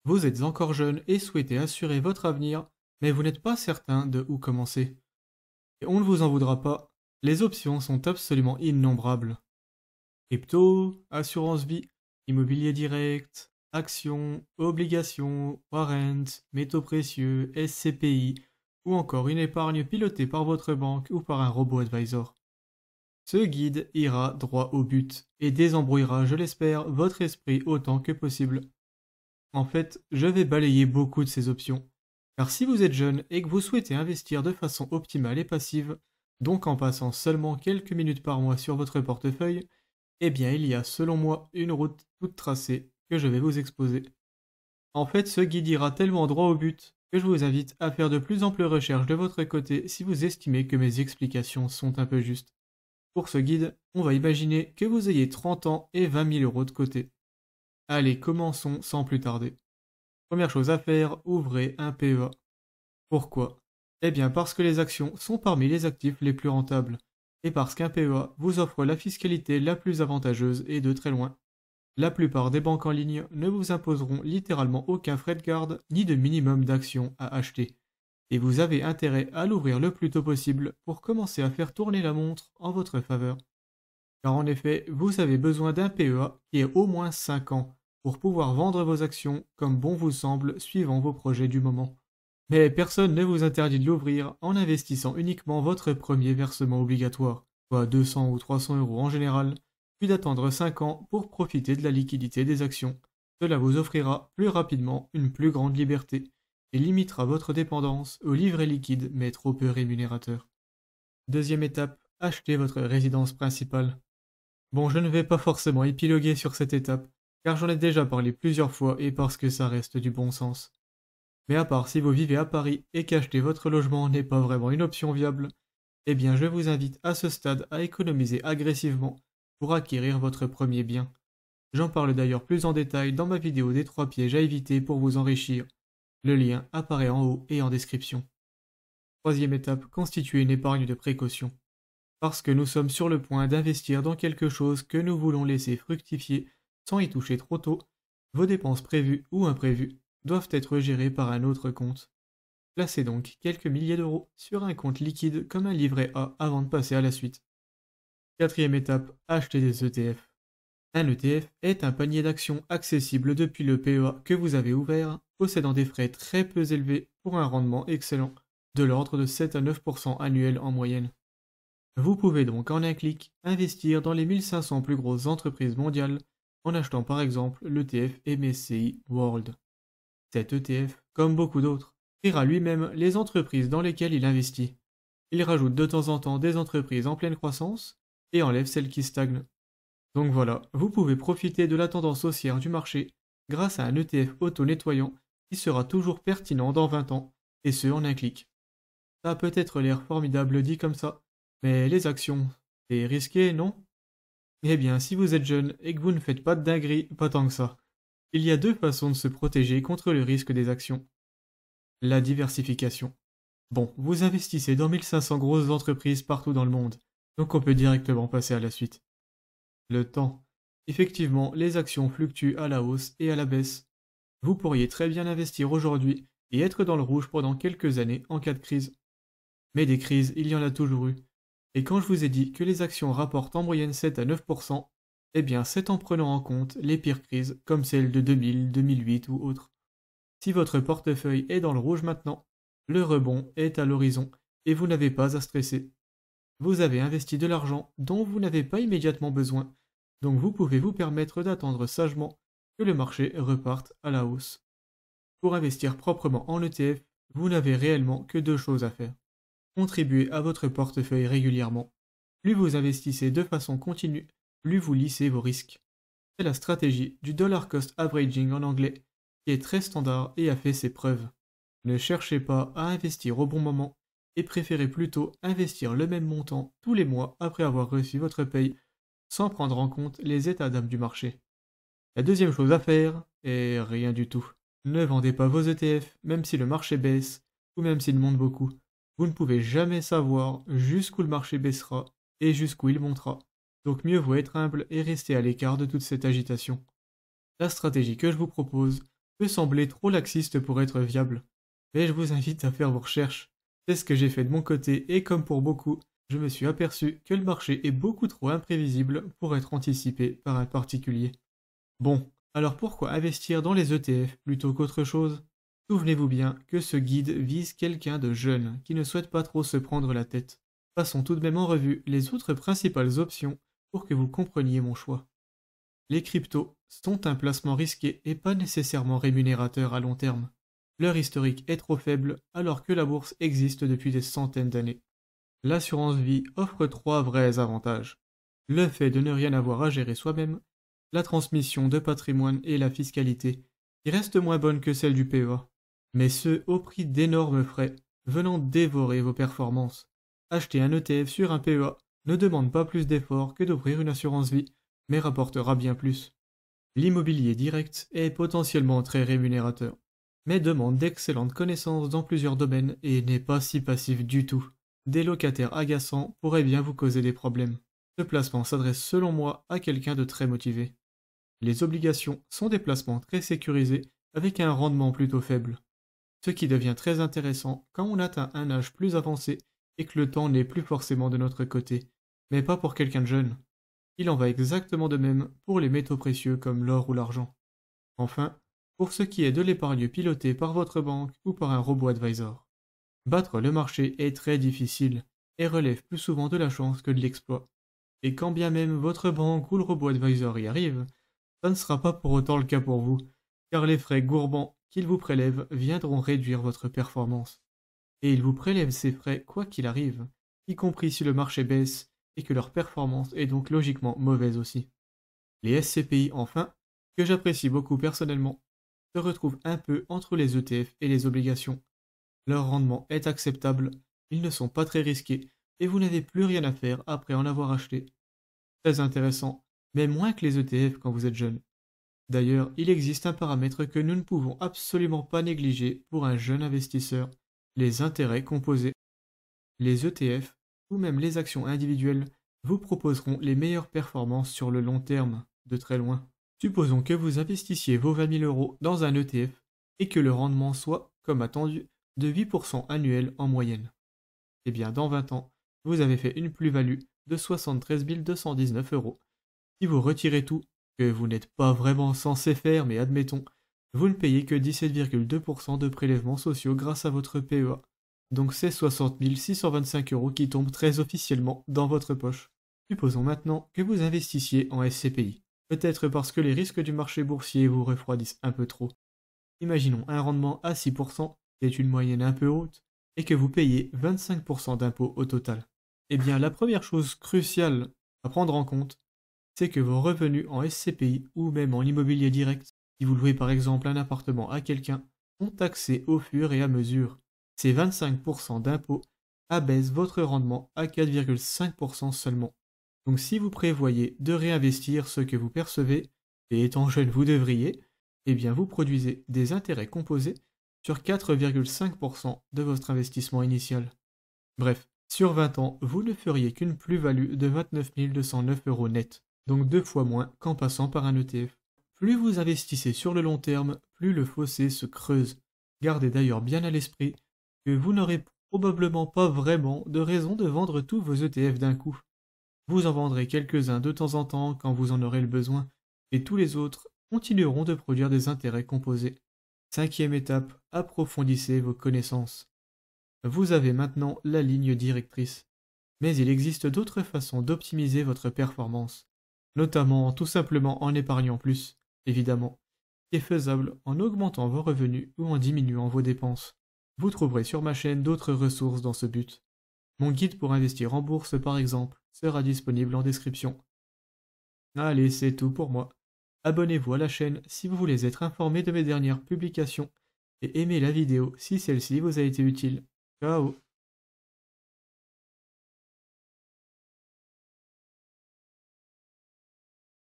Vous êtes encore jeune et souhaitez assurer votre avenir, mais vous n'êtes pas certain de où commencer. Et on ne vous en voudra pas, les options sont absolument innombrables. Crypto, assurance vie, immobilier direct, actions, obligations, warrants, métaux précieux, SCPI, ou encore une épargne pilotée par votre banque ou par un robot advisor. Ce guide ira droit au but et désembrouillera, je l'espère, votre esprit autant que possible. En fait, je vais balayer beaucoup de ces options. Car si vous êtes jeune et que vous souhaitez investir de façon optimale et passive, donc en passant seulement quelques minutes par mois sur votre portefeuille, eh bien il y a selon moi une route toute tracée que je vais vous exposer. En fait, ce guide ira tellement droit au but que je vous invite à faire de plus amples recherches de votre côté si vous estimez que mes explications sont un peu justes. Pour ce guide, on va imaginer que vous ayez 30 ans et 20 000 euros de côté. Allez, commençons sans plus tarder. Première chose à faire, ouvrez un PEA. Pourquoi? Eh bien parce que les actions sont parmi les actifs les plus rentables, et parce qu'un PEA vous offre la fiscalité la plus avantageuse et de très loin. La plupart des banques en ligne ne vous imposeront littéralement aucun frais de garde ni de minimum d'actions à acheter. Et vous avez intérêt à l'ouvrir le plus tôt possible pour commencer à faire tourner la montre en votre faveur. Car en effet, vous avez besoin d'un PEA qui ait au moins 5 ans pour pouvoir vendre vos actions comme bon vous semble suivant vos projets du moment. Mais personne ne vous interdit de l'ouvrir en investissant uniquement votre premier versement obligatoire, soit 200 ou 300 euros en général, puis d'attendre 5 ans pour profiter de la liquidité des actions. Cela vous offrira plus rapidement une plus grande liberté et limitera votre dépendance au livret liquide mais trop peu rémunérateur. Deuxième étape, achetez votre résidence principale. Bon, je ne vais pas forcément épiloguer sur cette étape, car j'en ai déjà parlé plusieurs fois et parce que ça reste du bon sens. Mais à part si vous vivez à Paris et qu'acheter votre logement n'est pas vraiment une option viable, eh bien je vous invite à ce stade à économiser agressivement pour acquérir votre premier bien. J'en parle d'ailleurs plus en détail dans ma vidéo des 3 pièges à éviter pour vous enrichir. Le lien apparaît en haut et en description. Troisième étape, constituer une épargne de précaution. Parce que nous sommes sur le point d'investir dans quelque chose que nous voulons laisser fructifier sans y toucher trop tôt, vos dépenses prévues ou imprévues doivent être gérées par un autre compte. Placez donc quelques milliers d'euros sur un compte liquide comme un livret A avant de passer à la suite. Quatrième étape, acheter des ETF. Un ETF est un panier d'actions accessible depuis le PEA que vous avez ouvert, possédant des frais très peu élevés pour un rendement excellent, de l'ordre de 7 à 9% annuel en moyenne. Vous pouvez donc en un clic investir dans les 1500 plus grosses entreprises mondiales en achetant par exemple l'ETF MSCI World. Cet ETF, comme beaucoup d'autres, créera lui-même les entreprises dans lesquelles il investit. Il rajoute de temps en temps des entreprises en pleine croissance et enlève celles qui stagnent. Donc voilà, vous pouvez profiter de la tendance haussière du marché grâce à un ETF auto-nettoyant qui sera toujours pertinent dans 20 ans, et ce en un clic. Ça a peut-être l'air formidable dit comme ça, mais les actions, c'est risqué, non? Eh bien, si vous êtes jeune et que vous ne faites pas de dinguerie, pas tant que ça. Il y a deux façons de se protéger contre le risque des actions. La diversification. Bon, vous investissez dans 1500 grosses entreprises partout dans le monde, donc on peut directement passer à la suite. Le temps. Effectivement, les actions fluctuent à la hausse et à la baisse. Vous pourriez très bien investir aujourd'hui et être dans le rouge pendant quelques années en cas de crise. Mais des crises, il y en a toujours eu. Et quand je vous ai dit que les actions rapportent en moyenne 7 à 9%, eh bien c'est en prenant en compte les pires crises comme celle de 2000, 2008 ou autres. Si votre portefeuille est dans le rouge maintenant, le rebond est à l'horizon et vous n'avez pas à stresser. Vous avez investi de l'argent dont vous n'avez pas immédiatement besoin, donc vous pouvez vous permettre d'attendre sagement que le marché reparte à la hausse. Pour investir proprement en ETF, vous n'avez réellement que deux choses à faire. Contribuez à votre portefeuille régulièrement. Plus vous investissez de façon continue, plus vous lissez vos risques. C'est la stratégie du dollar cost averaging en anglais, qui est très standard et a fait ses preuves. Ne cherchez pas à investir au bon moment et préférez plutôt investir le même montant tous les mois après avoir reçu votre paye, sans prendre en compte les états d'âme du marché. La deuxième chose à faire est rien du tout. Ne vendez pas vos ETF, même si le marché baisse, ou même s'il monte beaucoup. Vous ne pouvez jamais savoir jusqu'où le marché baissera et jusqu'où il montera. Donc mieux vaut être humble et rester à l'écart de toute cette agitation. La stratégie que je vous propose peut sembler trop laxiste pour être viable. Mais je vous invite à faire vos recherches. C'est ce que j'ai fait de mon côté et comme pour beaucoup, je me suis aperçu que le marché est beaucoup trop imprévisible pour être anticipé par un particulier. Bon, alors pourquoi investir dans les ETF plutôt qu'autre chose? Souvenez-vous bien que ce guide vise quelqu'un de jeune qui ne souhaite pas trop se prendre la tête. Passons tout de même en revue les autres principales options pour que vous compreniez mon choix. Les cryptos sont un placement risqué et pas nécessairement rémunérateur à long terme. Leur historique est trop faible alors que la bourse existe depuis des centaines d'années. L'assurance vie offre trois vrais avantages. Le fait de ne rien avoir à gérer soi-même, la transmission de patrimoine et la fiscalité, qui reste moins bonne que celle du PEA, mais ce au prix d'énormes frais venant dévorer vos performances. Acheter un ETF sur un PEA ne demande pas plus d'efforts que d'ouvrir une assurance vie, mais rapportera bien plus. L'immobilier direct est potentiellement très rémunérateur, mais demande d'excellentes connaissances dans plusieurs domaines et n'est pas si passif du tout. Des locataires agaçants pourraient bien vous causer des problèmes. Ce placement s'adresse selon moi à quelqu'un de très motivé. Les obligations sont des placements très sécurisés avec un rendement plutôt faible, ce qui devient très intéressant quand on atteint un âge plus avancé et que le temps n'est plus forcément de notre côté, mais pas pour quelqu'un de jeune. Il en va exactement de même pour les métaux précieux comme l'or ou l'argent. Enfin, pour ce qui est de l'épargne pilotée par votre banque ou par un robot advisor. Battre le marché est très difficile et relève plus souvent de la chance que de l'exploit. Et quand bien même votre banque ou le robot advisor y arrive, ça ne sera pas pour autant le cas pour vous, car les frais gourmands qu'ils vous prélèvent viendront réduire votre performance. Et ils vous prélèvent ces frais quoi qu'il arrive, y compris si le marché baisse et que leur performance est donc logiquement mauvaise aussi. Les SCPI enfin, que j'apprécie beaucoup personnellement, se retrouvent un peu entre les ETF et les obligations. Leur rendement est acceptable, ils ne sont pas très risqués et vous n'avez plus rien à faire après en avoir acheté. Très intéressant, mais moins que les ETF quand vous êtes jeune. D'ailleurs, il existe un paramètre que nous ne pouvons absolument pas négliger pour un jeune investisseur, les intérêts composés. Les ETF, ou même les actions individuelles, vous proposeront les meilleures performances sur le long terme, de très loin. Supposons que vous investissiez vos 20 000 € dans un ETF et que le rendement soit, comme attendu, de 8% annuel en moyenne. Eh bien, dans 20 ans, vous avez fait une plus-value de 73 219 €. Si vous retirez tout, que vous n'êtes pas vraiment censé faire, mais admettons, vous ne payez que 17,2% de prélèvements sociaux grâce à votre PEA. Donc c'est 60 625 € qui tombent très officiellement dans votre poche. Supposons maintenant que vous investissiez en SCPI. Peut-être parce que les risques du marché boursier vous refroidissent un peu trop. Imaginons un rendement à 6%, c'est une moyenne un peu haute, et que vous payez 25% d'impôts au total. Eh bien, la première chose cruciale à prendre en compte, c'est que vos revenus en SCPI ou même en immobilier direct, si vous louez par exemple un appartement à quelqu'un, sont taxés au fur et à mesure. Ces 25% d'impôts abaissent votre rendement à 4,5% seulement. Donc si vous prévoyez de réinvestir ce que vous percevez, et étant jeune vous devriez, eh bien vous produisez des intérêts composés sur 4,5% de votre investissement initial. Bref, sur 20 ans, vous ne feriez qu'une plus-value de 29 209 € net, donc 2 fois moins qu'en passant par un ETF. Plus vous investissez sur le long terme, plus le fossé se creuse. Gardez d'ailleurs bien à l'esprit que vous n'aurez probablement pas vraiment de raison de vendre tous vos ETF d'un coup. Vous en vendrez quelques-uns de temps en temps quand vous en aurez le besoin, et tous les autres continueront de produire des intérêts composés. Cinquième étape, approfondissez vos connaissances. Vous avez maintenant la ligne directrice. Mais il existe d'autres façons d'optimiser votre performance, notamment tout simplement en épargnant plus, évidemment, qui est faisable en augmentant vos revenus ou en diminuant vos dépenses. Vous trouverez sur ma chaîne d'autres ressources dans ce but. Mon guide pour investir en bourse, par exemple, sera disponible en description. Allez, c'est tout pour moi. Abonnez-vous à la chaîne si vous voulez être informé de mes dernières publications et aimez la vidéo si celle-ci vous a été utile. Ciao!